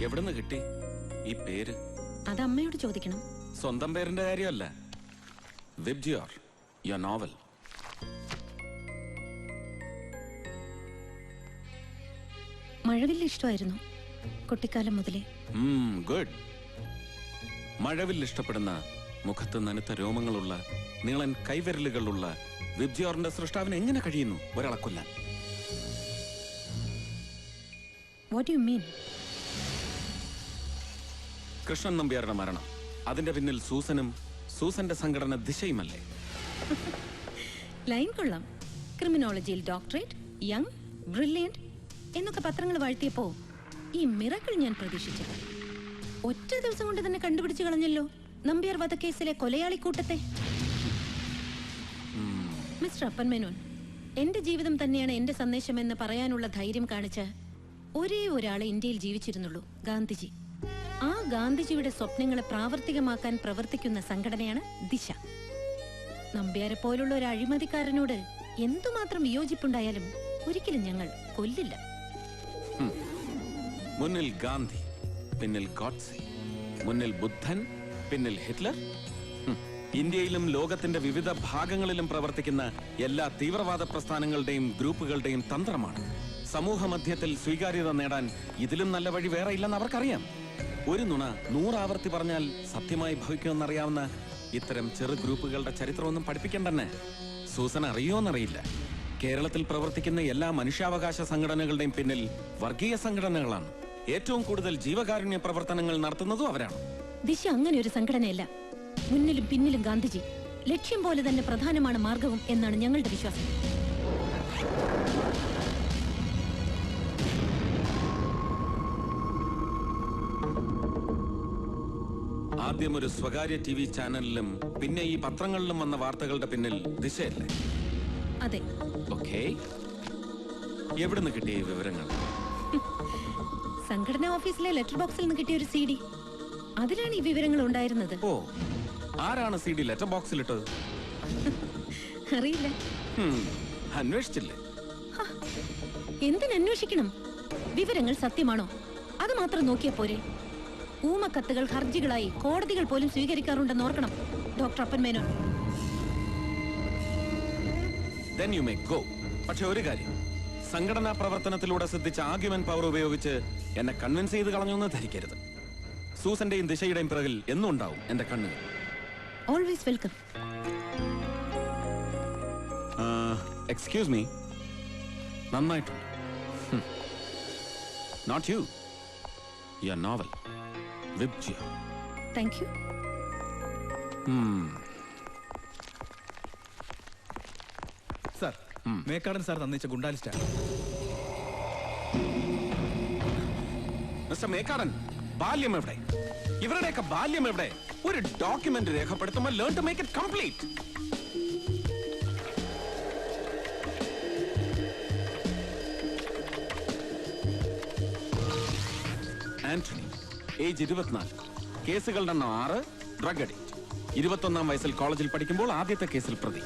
എവിടുന്ന് കിട്ടി ഈ പേര്? അത് അമ്മയോട് ചോദിക്കണം. സ്വന്തം പേരിന്റെ കാര്യമല്ല. VIBGYOR, your novel. മഴവില്ല് ഇഷ്ടമായിരുന്നു കുട്ടിക്കാലം മുതലേ. ഗുഡ്. മഴവില്ല് ഇഷ്ടപ്പെടുന്ന, മുഖത്ത് നനുത്ത രോമങ്ങളുള്ള, നീളൻ കൈവിരലുകളുള്ള വിബ്ജിയോറിന്റെ സൃഷ്ടാവിന് എങ്ങനെ കഴിയുന്നു ഒരാളെ കൊല്ലാൻ? What do you mean? Krishnan നമ്പ്യാരുടെ മരണം, അതിന്റെ പിന്നിൽ സൂസനും സൂസന്റെ സംഘടന ദിശയുമല്ലേ? ലൈൻ കൊള്ളാം. ക്രിമിനോളജിയിൽ ഡോക്ടറേറ്റ്, യങ്, ബ്രില്യന്റ് എന്നൊക്കെ പത്രങ്ങൾ വാഴ്ത്തിയപ്പോ ഈ മിറക്കിൾ ഞാൻ പ്രതീക്ഷിച്ചില്ല. ഒറ്റ ദിവസം കൊണ്ട് തന്നെ കണ്ടുപിടിച്ചു കളഞ്ഞല്ലോ നമ്പ്യാർ വധക്കേസിലെ കൊലയാളിക്കൂട്ടത്തെ. മിസ്റ്റർ അപ്പൻ മേനോൻ, എന്റെ ജീവിതം തന്നെയാണ് എന്റെ സന്ദേശമെന്ന് പറയാനുള്ള ധൈര്യം കാണിച്ച ഒരേ ഒരാളെ ഇന്ത്യയിൽ ജീവിച്ചിരുന്നുള്ളൂ, ഗാന്ധിജി. ആ ഗാന്ധിജിയുടെ സ്വപ്നങ്ങളെ പ്രാവർത്തികമാക്കാൻ പ്രവർത്തിക്കുന്ന സംഘടനയാണ് ദിശ. നമ്പ്യാരെ പോലുള്ള ഒരു അഴിമതിക്കാരനോട് എന്തുമാത്രം വിയോജിപ്പുണ്ടായാലും ഒരിക്കലും ഞങ്ങൾ കൊല്ലില്ല. മുന്നിൽ ഗാന്ധി, പിന്നിൽ ഗോഡ്സെ, മുന്നിൽ ബുദ്ധൻ, പിന്നിൽ ഹിറ്റ്ലർ. ഇന്ത്യയിലും ലോകത്തിന്റെ വിവിധ ഭാഗങ്ങളിലും പ്രവർത്തിക്കുന്ന എല്ലാ തീവ്രവാദ പ്രസ്ഥാനങ്ങളുടെയും ഗ്രൂപ്പുകളുടെയും തന്ത്രമാണ്. സമൂഹ മധ്യത്തിൽ സ്വീകാര്യത നേടാൻ ഇതിലും നല്ല വഴി വേറെ ഇല്ലെന്ന് അവർക്കറിയാം. ഒരു നുണ 100 ആവർത്തി പറഞ്ഞാൽ സത്യമായി ഭവിക്കുമെന്നറിയാവുന്ന ഇത്തരം ചെറു ഗ്രൂപ്പുകളുടെ ചരിത്രമൊന്നും പഠിപ്പിക്കണ്ടെന്നെ. സൂസൻ അറിയോന്നറിയില്ല, കേരളത്തിൽ പ്രവർത്തിക്കുന്ന എല്ലാ മനുഷ്യാവകാശ സംഘടനകളുടെയും പിന്നിൽ വർഗീയ സംഘടനകളാണ്. ഏറ്റവും കൂടുതൽ ജീവകാരുണ്യ പ്രവർത്തനങ്ങൾ നടത്തുന്നതും അവരാണ്. ദിശ അങ്ങനെ ഒരു സംഘടനയല്ല. മുന്നിലും പിന്നിലും ഗാന്ധിജി, ലക്ഷ്യം പോലെ തന്നെ പ്രധാനമാണ് മാർഗവും എന്നാണ് ഞങ്ങളുടെ വിശ്വാസം. ആദ്യം ഒരു സ്വകാര്യ TV ചാനലിലും പിന്നെ ഈ പത്രങ്ങളിലും വന്ന വാർത്തകളുടെ പിന്നിൽ ദിശയല്ലേ? അതെ. ഓക്കേ, എവിടുന്ന് കിട്ടിയ ഈ വിവരങ്ങൾ? സംഘടനാ ഓഫീസിലെ ലെറ്റർ ബോക്സിൽ നിന്ന് കിട്ടിയ ഒരു CD, അതിലാണ് ഈ വിവരങ്ങൾ ഉണ്ടായിരുന്നത്. ഓ, ആരാണ് CD ലെറ്റർ ബോക്സിലിട്ടത്? അറിയില്ല. അന്വേഷിച്ചില്ലേ? എന്തിനന്വേഷിക്കണം? വിവരങ്ങൾ സത്യമാണോ അത് മാത്രം നോക്കിയാ പോരെ? ഊമക്കത്തുകൾ ഹർജികളായി കോടതികൾ പോലും സ്വീകരിക്കാറുണ്ടെന്ന് ഓർക്കണം ഡോക്ടർ അപ്പൻ Menon. Then you may go. പക്ഷെ ഒരു കാര്യം, സംഘടനാ പ്രവർത്തനത്തിലൂടെ സിദ്ധിച്ച ആർഗ്യുമെന്റ് പവർ ഉപയോഗിച്ച് എന്നെ കൺവിൻസ് ചെയ്ത് കളഞ്ഞൊന്ന് ധരിക്കരുത്. സൂസന്റെയും ദിശയുടെയും പിറകിൽ എന്നും ഉണ്ടാവും എന്റെ കണ്ണുകൾ. Always welcome. എക്സ്ക്യൂസ് മീ, നന്നായിട്ടുണ്ട്. Not you, your novel vibgyor. Thank you. Sir, Mekkadan sir തന്നിച്ച ഗുണ്ടാലിസ്റ്റാണ്. മിസ്റ്റർ മേക്കാടൻ, ബാല്യം എവിടെ? ഇവരുടെയൊക്കെ ബാല്യം എവിടെ? ഒരു ഡോക്യുമെന്റ് രേഖപ്പെടുത്തുമ്പോൾ learn to make it complete. Antony, age 24, കേസുകളുടെ എണ്ണം 6, ഡ്രഗ് അഡിക്റ്റ്. 21-ാം വയസ്സിൽ കോളേജിൽ പഠിക്കുമ്പോൾ ആദ്യത്തെ കേസിൽ പ്രതി.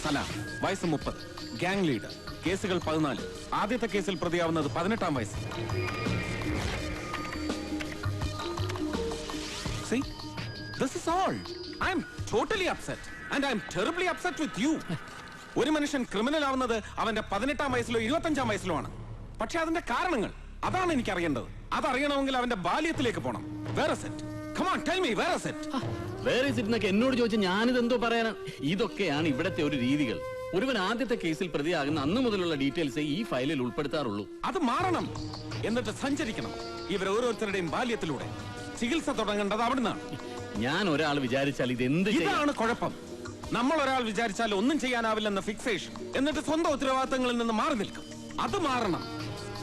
സലാം, വയസ്സ് 30, ഗാങ് ലീഡർ, കേസുകൾ 14, ആദ്യത്തെ കേസിൽ പ്രതിയാവുന്നത് 18-ാം വയസ്സിൽ. See, this is all. I am totally upset and I am terribly upset with you. ഒരു മനുഷ്യൻ ക്രിമിനൽ ആവുന്നത് അവന്റെ 18-ാം വയസ്സിലോ 25-ാം വയസ്സിലോ ആണ്. പക്ഷെ അതിന്റെ കാരണങ്ങൾ, അതാണ് എനിക്ക് അറിയേണ്ടത്. അതറിയണമെങ്കിൽ അവന്റെ ബാല്യത്തിലേക്ക് പോണം. Where is it? Come on, tell me, where is it? Where is it എന്നൊക്കെ എന്നോട് ചോദിച്ചാൽ ഞാനിതെന്തോ പറയാനാ? ഇതൊക്കെയാണ് ഇവിടത്തെ ഒരു രീതികൾ. ഒരുവൻ ആദ്യത്തെ കേസിൽ പ്രതിയാകുന്ന അന്ന് മുതലുള്ള ഡീറ്റെയിൽസ് ഈ ഫയലിൽ ഉൾപ്പെടുത്താറുള്ളൂ. അത് മാറണം. എന്നിട്ട് സഞ്ചരിക്കണം ഇവർ ഓരോരുത്തരുടെയും ബാല്യത്തിലൂടെ. ചികിത്സ തുടങ്ങേണ്ടത് അവിടുന്നാണ്. ഞാൻ ഒരാൾ വിചാരിച്ചാൽ ഇതാണ് കുഴപ്പം. നമ്മൾ ഒരാൾ വിചാരിച്ചാൽ ഒന്നും ചെയ്യാനാവില്ലെന്ന ഫിക്സേഷൻ, എന്നിട്ട് സ്വന്തം ഉത്തരവാദിത്തങ്ങളിൽ നിന്ന് മാറി നിൽക്കും. അത് മാറണം.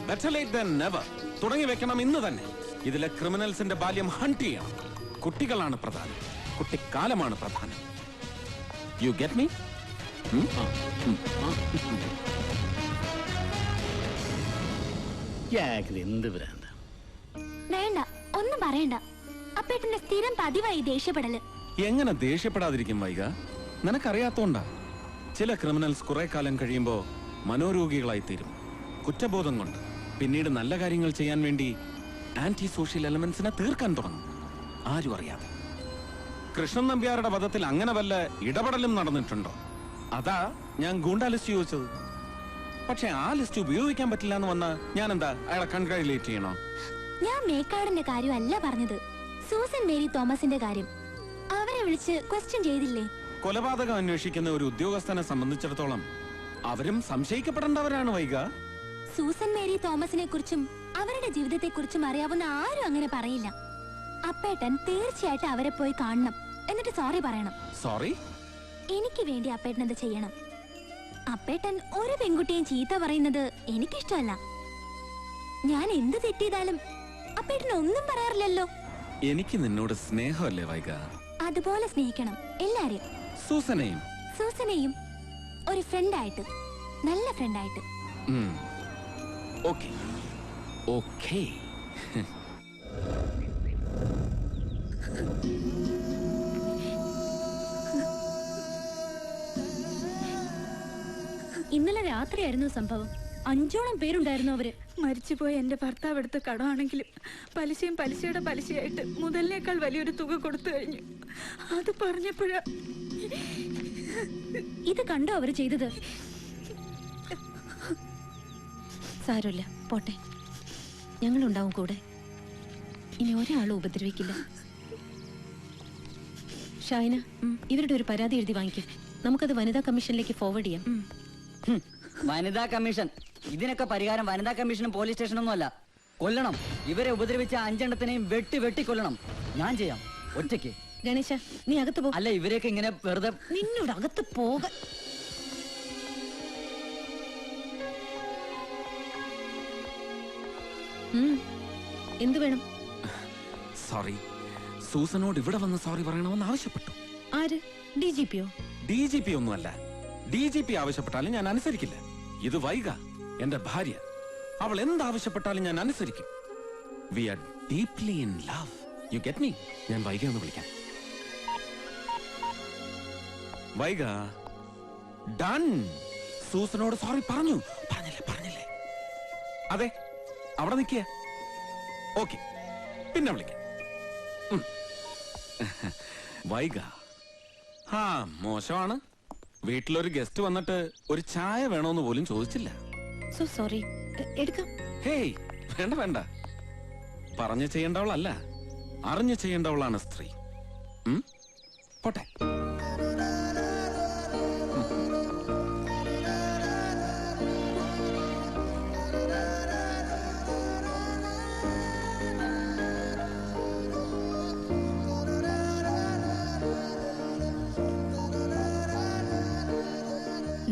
Better late than never. തുടങ്ങി വെക്കണം ഇന്ന് തന്നെ. ഇതിലെ ക്രിമിനൽസിന്റെ ബാല്യം ഹണ്ട് ചെയ്യണം. കുട്ടികളാണ് പ്രധാനം, കുട്ടിക്കാലമാണ് പ്രധാനം. U get me? എന്ത് ഭ്രാന്ത? വേണ്ട, ഒന്നും പറയണ്ട. അപ്പേട്ടന്റെ സ്ഥിരം പതിവായി ദേഷ്യപ്പെടല്. എങ്ങനെ ദേഷ്യപ്പെടാതിരിക്കും വൈക? നിനക്കറിയാത്തോണ്ടാ. ചില ക്രിമിനൽസ് കുറെ കാലം കഴിയുമ്പോ മനോരോഗികളായിത്തീരും കുറ്റബോധം കൊണ്ട്. പിന്നീട് നല്ല കാര്യങ്ങൾ ചെയ്യാൻ വേണ്ടി ആന്റി സോഷ്യൽ എലമെന്റ്സിനെ തീർക്കാൻ തുടങ്ങും, ആരും അറിയാതെ. കൃഷ്ണൻ നമ്പ്യാരുടെ വധത്തിൽ അങ്ങനെ വല്ല ഇടപെടലും നടന്നിട്ടുണ്ടോ? അതാ ഞാൻ ഗൂണ്ടാ ലിസ്റ്റ് ചോദിച്ചത്. പക്ഷെ ആ ലിസ്റ്റ് ഉപയോഗിക്കാൻ പറ്റില്ല എന്ന് വന്നാ ഞാൻ എന്താ അയാളെ കൺഗ്രാജുലേറ്റ് ചെയ്യണോ? ഞാൻ മേക്കാടിന്റെ കാര്യമല്ല പറഞ്ഞത്, സൂസൻ മേരി തോമസിന്റെ കാര്യം. അവരെ വിളിച്ച് ക്വസ്റ്റ്യൻ ചെയ്തില്ലേ? കൊലപാതകം അന്വേഷിക്കുന്ന ഒരു ഉദ്യോഗസ്ഥനെ സംബന്ധിച്ചിടത്തോളം അവരും സംശയിക്കപ്പെടേണ്ടവരാണ് വൈക. സൂസൻ മേരി തോമസിനെ കുറിച്ചും അവരുടെ ജീവിതത്തെ കുറിച്ചും അറിയാവുന്ന ആരും അങ്ങനെ പറയില്ല. അപ്പേട്ടൻ തീർച്ചയായിട്ടും അവരെ പോയി കാണണം, എന്നിട്ട് സോറി പറയണം. സോറി? എനിക്ക് വേണ്ടി അപ്പേട്ടൻ അത് ചെയ്യണം. അപ്പേട്ടൻ ഒരു പെൺകുട്ടിയും ചീത്ത പറയുന്നത് എനിക്കിഷ്ടമല്ല. ഞാൻ എന്ത് തെറ്റിയതാലും അപ്പേട്ടൻ ഒന്നും പറയാറില്ലല്ലോ. എനിക്ക് നിന്നോട് സ്നേഹമല്ലേ വൈക? അതുപോലെ സ്നേഹിക്കണം എല്ലാരെയും. സൂസനെയും? സൂസനെയും ഒരു ഫ്രണ്ടായിട്ട്, നല്ല ഫ്രണ്ടായിട്ട്. Okay okay. ഇന്നലെ രാത്രിയായിരുന്നു സംഭവം. 5ഓളം പേരുണ്ടായിരുന്നു അവര്. മരിച്ചുപോയ എന്റെ ഭർത്താവ് എടുത്ത കടമാണെങ്കിലും പലിശയും പലിശയുടെ പലിശയായിട്ട് മുതലിനേക്കാൾ വലിയൊരു തുക കൊടുത്തു കഴിഞ്ഞു. അത് പറഞ്ഞപ്പോഴാ. ഇത് കണ്ടോ അവര് ചെയ്തത്? സാരമില്ല, പോട്ടെ, ഞങ്ങളുണ്ടാവും കൂടെ. ഇനി ഒരാളും ഉപദ്രവിക്കില്ല. ഷൈന, ഇവരുടെ ഒരു പരാതി എഴുതി വാങ്ങിക്കും. നമുക്കത് വനിതാ കമ്മീഷനിലേക്ക് ഫോർവേഡ് ചെയ്യാം. വനിതാ കമ്മീഷൻ? ഇതിനൊക്കെ പരിഹാരം വനിതാ കമ്മീഷനും പോലീസ് സ്റ്റേഷനൊന്നും അല്ല. കൊല്ലണം. ഇവരെ ഉപദ്രവിച്ച 5 എണ്ണത്തിനെയും വെട്ടി കൊല്ലണം. ഞാൻ ചെയ്യാം, ഒറ്റയ്ക്ക്. ഗണേശ, നീ അകത്ത് പോ. അല്ല, ഇവരെയൊക്കെ ഇങ്ങനെ വെറുതെ. നിന്നോട് അകത്ത് പോക. എന്തു വേണം? സോറി, സൂസനോട് ഇവിടെ വന്ന് സോറി പറയണമെന്ന് ആവശ്യപ്പെട്ടു. ആര്? DGPയോ? DGP ഒന്നുമല്ല. DGP ആവശ്യപ്പെട്ടാലും ഞാൻ അനുസരിക്കില്ല. ഇത് വൈക, എന്റെ ഭാര്യ. അവൾ എന്താവശ്യപ്പെട്ടാലും ഞാൻ അനുസരിക്കും. We are deeply in love. You get me? ഞാൻ വൈക എന്ന് വിളിക്കാം. വൈക, ഡൺ. സൂസനോട് സോറി പറഞ്ഞില്ലേ? അതെ, അവിടെ നിൽക്കുക. ഓക്കെ, പിന്നെ വിളിക്കാം. വൈക, മോശമാണ്. വീട്ടിലൊരു ഗസ്റ്റ് വന്നിട്ട് ഒരു ചായ വേണോന്ന് പോലും ചോദിച്ചില്ല. So sorry. എടുക്കാം. ഹേയ്, വേണ്ട. പറഞ്ഞു ചെയ്യേണ്ടവളല്ല, അറിഞ്ഞു ചെയ്യേണ്ടവളാണ് സ്ത്രീ. പോട്ടെ.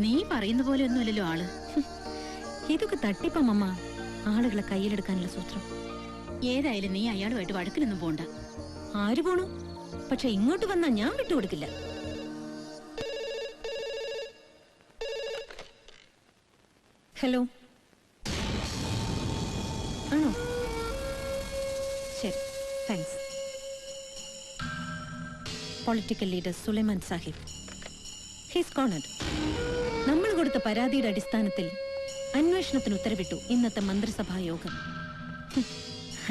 നീ പറയുന്ന പോലെ ഒന്നുമല്ലല്ലോ ആള്. ഇതൊക്കെ തട്ടിപ്പമ്മ. ആളുകളെ കയ്യിലെടുക്കാനുള്ള സൂത്രം. ഏതായാലും നീ അയാളുമായിട്ട് വഴക്കിലൊന്നും പോണ്ട. ആര് പോണു? പക്ഷെ ഇങ്ങോട്ട് വന്നാ ഞാൻ വിട്ടുകൊടുക്കില്ല. ഹലോ, ആണോ? ശരി, thanks. Political leader Sulaiman Sahib, his corner. നമ്മൾ കൊടുത്ത പരാതിയുടെ അടിസ്ഥാനത്തിൽ അന്വേഷണത്തിന് ഉത്തരവിട്ടു ഇന്നത്തെ മന്ത്രിസഭാ യോഗം.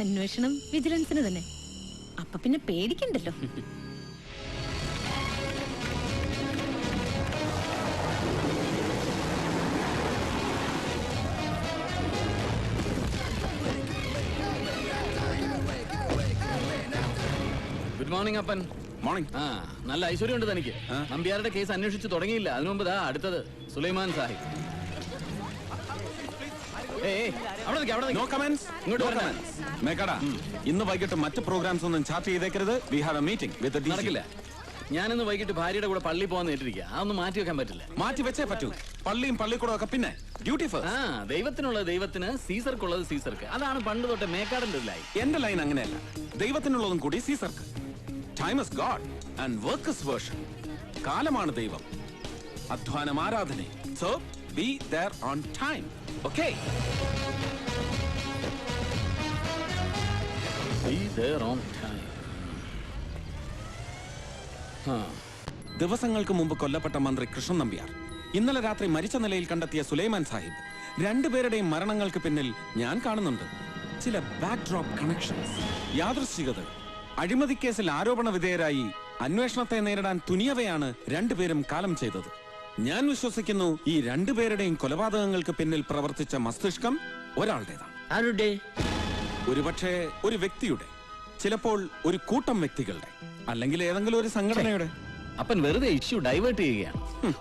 അന്വേഷണം വിജിലൻസിന് തന്നെ. അപ്പൊ പിന്നെ പേടിക്കണ്ടല്ലോ. ഗുഡ് മോർണിംഗ് അപ്പൻ. മോർണിംഗ്. നല്ല ഐശ്വര്യമുണ്ട് തനിക്ക്. നമ്പ്യാരുടെ കേസ് അന്വേഷിച്ചു തുടങ്ങിയില്ല. അതിനു മുമ്പ് അടുത്തത് സുലൈമാൻ സാഹിബ്. ഇന്ന് വൈകിട്ട് മറ്റ് പ്രോഗ്രാംസ് ഒന്നും ചാർട്ട് ചെയ്തേക്കരുത്. We have a meeting with the നടക്കില്ല. ഞാനിന്ന് വൈകിട്ട് ഭാര്യയുടെ കൂടെ പള്ളി പോകാൻ നേരിട്ടിരിക്കുക. അതൊന്നും മാറ്റി വെക്കാൻ പറ്റില്ല. മാറ്റി വെച്ചേ പറ്റൂ. പള്ളിയും പള്ളിക്കൂടം ഒക്കെ പിന്നെ ഡ്യൂട്ടി ഫസ്റ്റ്. ദൈവത്തിനുള്ളത് ദൈവത്തിന്, സീസർക്കുള്ളത് സീസർക്ക്. അതാണ് പണ്ട് തൊട്ട് മേക്കാടിന്റെ ലൈൻ. എന്റെ ലൈൻ അങ്ങനെയല്ല. ദൈവത്തിനുള്ളതും കൂടി സീസർക്ക്. Time is god and work is worship. കാലമാണ് ദൈവം, അധ്വാനം ആരാധന. So be there on time. Okay? Be there on time. ദിവസങ്ങൾക്ക് മുമ്പ് കൊല്ലപ്പെട്ട മന്ത്രി കൃഷ്ണൻ നമ്പ്യാർ ഇന്നലെ രാത്രി മരിച്ച നിലയിൽ കണ്ടെത്തിയ സുലൈമാൻ സാഹിബ്, രണ്ടുപേരുടെയും മരണങ്ങൾക്ക് പിന്നിൽ ഞാൻ കാണുന്നുണ്ട് ചില ബാക്ക്ഡ്രോപ്പ് കണക്ഷൻസ്, യാദൃശ്ചികത. അഴിമതി കേസിൽ ആരോപണ വിധേയരായി അന്വേഷണത്തെ നേരിടാൻ തുനിയവയാണ് രണ്ടുപേരും കാലം ചെയ്തത്. ഞാൻ വിശ്വസിക്കുന്നു ഈ രണ്ടുപേരുടെയും കൊലപാതകങ്ങൾക്ക് പിന്നിൽ പ്രവർത്തിച്ച മസ്തിഷ്കം ഒരാളുടേതാണ്. ആരുടെ? ഒരുപക്ഷെ ഒരു വ്യക്തിയുടെ, ചിലപ്പോൾ ഒരു കൂട്ടം വ്യക്തികളുടെ, അല്ലെങ്കിൽ ഏതെങ്കിലും ഒരു സംഘടനയുടെ. അപ്പൻ വെറുതെ ഇഷ്യൂ ഡൈവേർട്ട് ചെയ്യുകയാണ്.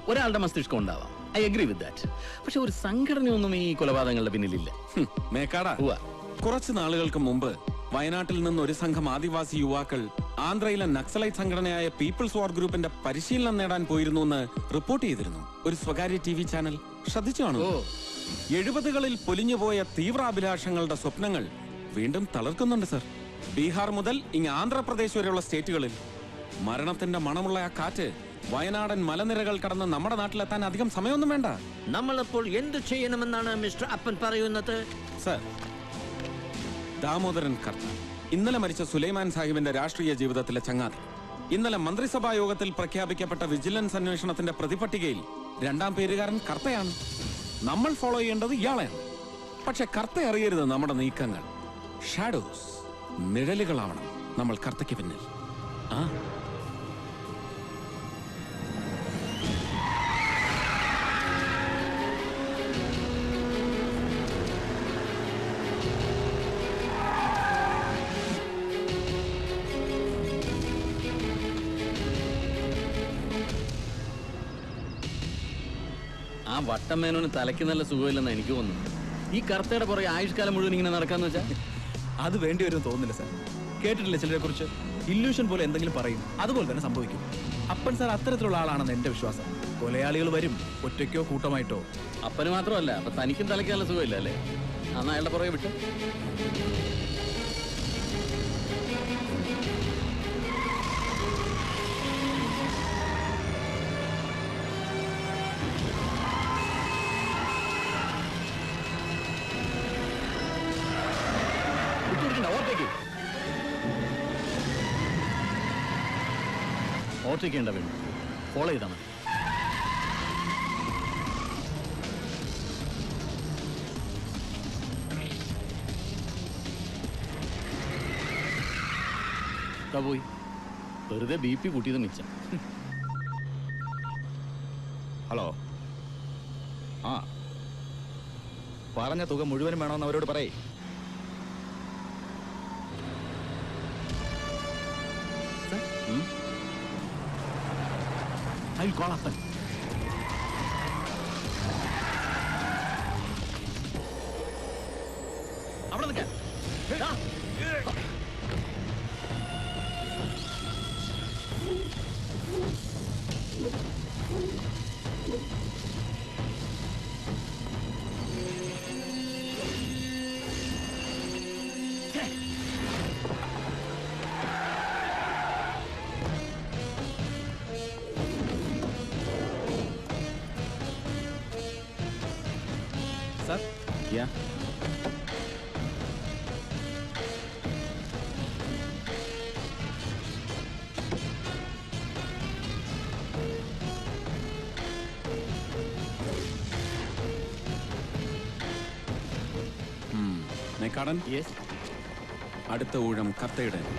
ഒരാളുടെ മസ്തിഷ്കം ഉണ്ടാവാം, ഐ അഗ്രി വിത്ത് ദാറ്റ്. പക്ഷെ ഒരു സംഘടനയൊന്നും ഈ കൊലപാതകങ്ങളുടെ പിന്നിലില്ല. മേക്കാടാ, കുറച്ചു നാളുകൾക്ക് മുമ്പ് വയനാട്ടിൽ നിന്ന് ഒരു സംഘം ആദിവാസി യുവാക്കൾ ആന്ധ്രയിലെ നക്സലൈറ്റ് സംഘടനയായ പീപ്പിൾസ് വാർ ഗ്രൂപ്പിന്റെ പരിശീലനം നേടാൻ പോയിരുന്നു എന്ന് റിപ്പോർട്ട് ചെയ്തിരുന്നു ഒരു സ്വകാര്യ TV ചാനൽ. ശ്രദ്ധിച്ചു കാണുമോ? 70കളിൽ പൊലിഞ്ഞുപോയ തീവ്രാഭിലാഷങ്ങളുടെ സ്വപ്നങ്ങൾ വീണ്ടും തളർക്കുന്നുണ്ട് സർ. ബീഹാർ മുതൽ ഇങ്ങ് ആന്ധ്രാപ്രദേശ് വരെയുള്ള സ്റ്റേറ്റുകളിൽ മരണത്തിന്റെ മണമുള്ള ആ കാറ്റ് വയനാടൻ മലനിരകൾ കടന്ന് നമ്മുടെ നാട്ടിലെത്താൻ അധികം സമയമൊന്നും വേണ്ട. നമ്മളപ്പോൾ എന്ത് ചെയ്യണമെന്നാണ് മിസ്റ്റർ അപ്പൻ പറയുന്നത്? സർ, ദാമോദരൻ കർത്ത, ഇന്നലെ മരിച്ച സുലൈമാൻ സാഹിബിന്റെ രാഷ്ട്രീയ ജീവിതത്തിലെ ചങ്ങാതി, ഇന്നലെ മന്ത്രിസഭാ യോഗത്തിൽ പ്രഖ്യാപിക്കപ്പെട്ട വിജിലൻസ് അന്വേഷണത്തിന്റെ പ്രതിപട്ടികയിൽ 2ാം പേരുകാരൻ കർത്തയാണ്. നമ്മൾ ഫോളോ ചെയ്യേണ്ടത് ഇയാളെയാണ്. പക്ഷെ കർത്ത അറിയരുത് നമ്മുടെ നീക്കങ്ങൾ. ഷാഡോസ്, നിഴലുകളാവണം നമ്മൾ കർത്തയ്ക്ക് പിന്നിൽ. ആ വട്ടമേനോന് തലയ്ക്ക് നല്ല സുഖമില്ലെന്ന് എനിക്ക് തോന്നുന്നു. ഈ കർത്തയുടെ പുറകെ ആയുഷ്കാലം മുഴുവൻ ഇങ്ങനെ നടക്കാന്ന് വെച്ചാൽ അത് വേണ്ടി വരും തോന്നുന്നില്ല സാർ. കേട്ടിട്ടില്ല ചിലരെ കുറിച്ച് ഇല്യൂഷൻ പോലെ എന്തെങ്കിലും പറയും, അതുപോലെ തന്നെ സംഭവിക്കും. അപ്പൻ സാർ അത്തരത്തിലുള്ള ആളാണെന്ന് എന്റെ വിശ്വാസം. കൊലയാളികൾ വരും, ഒറ്റയ്ക്കോ കൂട്ടമായിട്ടോ. അപ്പന് മാത്രമല്ല, അപ്പൊ തനിക്കും തലയ്ക്ക് നല്ല സുഖമില്ല അല്ലേ? അന്ന് അയാളുടെ പുറകെ വിട്ടു. ഓർത്തിക്കേണ്ട വേണം, ഫോളോ ചെയ്താൽ മതി. പോയി വെറുതെ BP കൂട്ടിയത് മിച്ചം. ഹലോ, ആ പറഞ്ഞ തുക മുഴുവനും വേണമെന്ന് അവരോട് പറയേ. I'll call Appan. അവിടെ നിൽക്കാൻ. സാർ, മേക്കാടൻ, അടുത്ത ഊഴം കർത്തയുടെ.